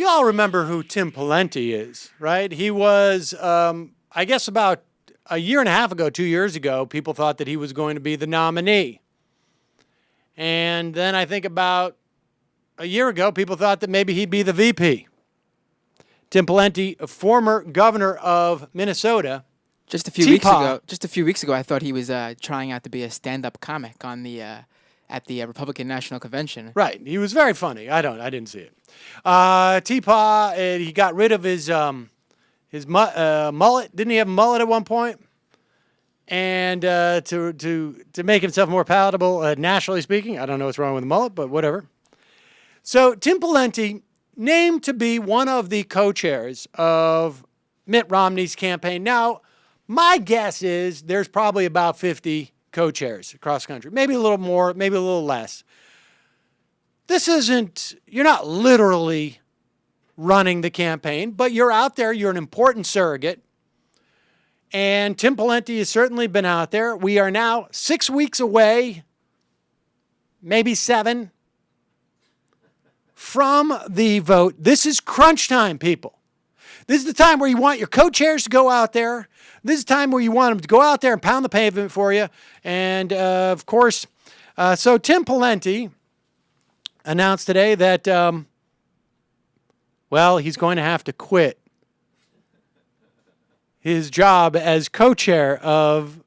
all remember who Tim Pawlenty is, right? He was, I guess about a year and a half ago, 2 years ago, people thought that he was going to be the nominee. And then I think about a year ago, people thought that maybe he'd be the VP. Tim Pawlenty, a former governor of Minnesota. Just a few weeks ago, I thought he was trying out to be a stand-up comic on the at the Republican National Convention. Right, he was very funny. I didn't see it. T-Paw, he got rid of his mullet. Didn't he have a mullet at one point? And to make himself more palatable, nationally speaking, I don't know what's wrong with the mullet, but whatever. So Tim Pawlenty, named to be one of the co-chairs of Mitt Romney's campaign. Now, my guess is there's probably about 50 co-chairs across the country. Maybe a little more, maybe a little less. You're not literally running the campaign, but you're out there. You're an important surrogate. And Tim Pawlenty has certainly been out there. We are now 6 weeks away, maybe 7, from the vote. This is crunch time, people. This is the time where you want your co-chairs to go out there. This is the time where you want them to go out there and pound the pavement for you. And, of course, so Tim Pawlenty announced today that, he's going to have to quit his job as co-chair of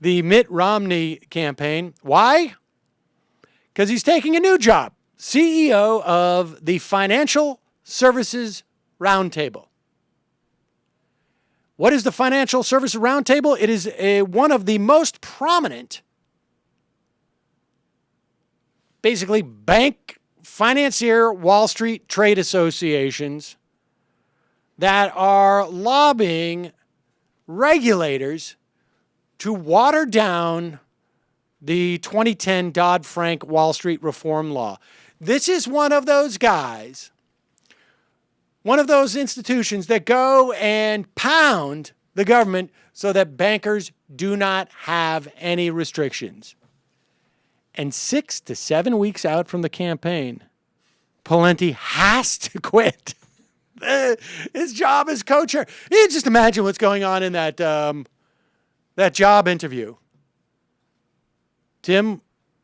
the Mitt Romney campaign. Why? Because he's taking a new job, CEO of the Financial Services Roundtable. What is the Financial Services Roundtable? It is one of the most prominent, basically, bank, financier, Wall Street trade associations that are lobbying regulators to water down the 2010 Dodd-Frank Wall Street reform law. This is one of those guys, one of those institutions that go and pound the government so that bankers do not have any restrictions. And 6 to 7 weeks out from the campaign, Pawlenty has to quit his job as co-chair. You just imagine what's going on in that job interview. Tim,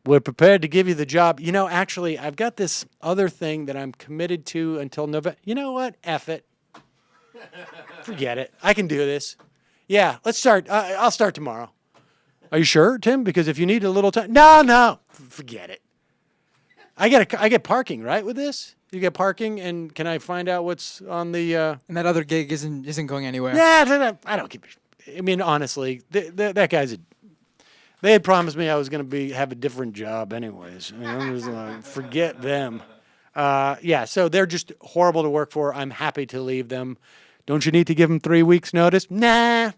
we're prepared to give you the job. Actually, I've got this other thing that I'm committed to until November. You know what? F it. Forget it. I can do this. Yeah, let's start. I'll start tomorrow. Are you sure, Tim? Because if you need a little time. No. Forget it. I get parking, right, with this? You get parking, and can I find out what's on the... And that other gig isn't going anywhere. Yeah, I don't keep... I mean, honestly, that guy's They had promised me I was going to have a different job anyways. I'm just like, forget them. So they're just horrible to work for. I'm happy to leave them. Don't you need to give them 3 weeks' notice? Nah.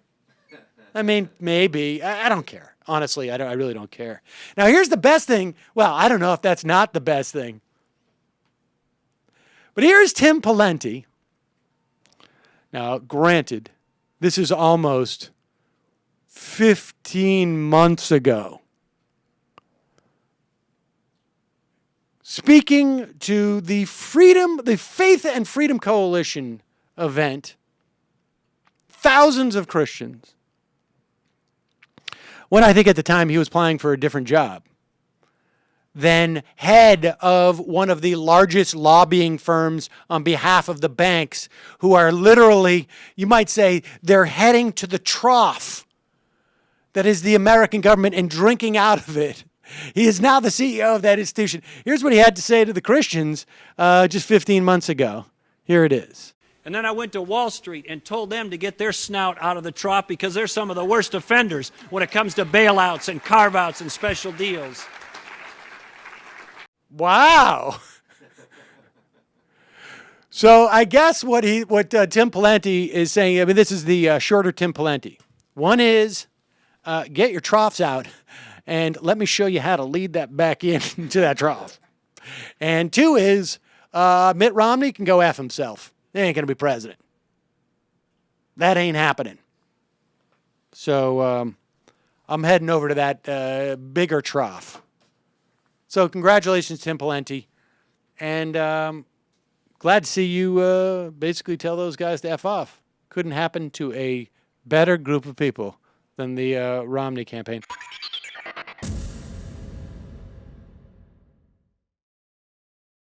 I mean, maybe. I don't care. Honestly, I really don't care. Now, here's the best thing. Well, I don't know if that's not the best thing. But here's Tim Pawlenty. Now, granted, this is almost 15 months ago. Speaking to the Faith and Freedom Coalition event, thousands of Christians, when I think at the time he was applying for a different job, then head of one of the largest lobbying firms on behalf of the banks, who are literally, you might say, they're heading to the trough that is the American government and drinking out of it. He is now the CEO of that institution. Here's what he had to say to the Christians just 15 months ago. Here it is. And then I went to Wall Street and told them to get their snout out of the trough because they're some of the worst offenders when it comes to bailouts and carve-outs and special deals. Wow. So I guess what Tim Pawlenty is saying, I mean, this is the shorter Tim Pawlenty. One is get your troughs out and let me show you how to lead that back into that trough. And two is Mitt Romney can go F himself. He ain't going to be president. That ain't happening. So I'm heading over to that bigger trough. So congratulations, Tim Pawlenty. And glad glad to see you basically tell those guys to F off. Couldn't happen to a better group of people than the Romney campaign.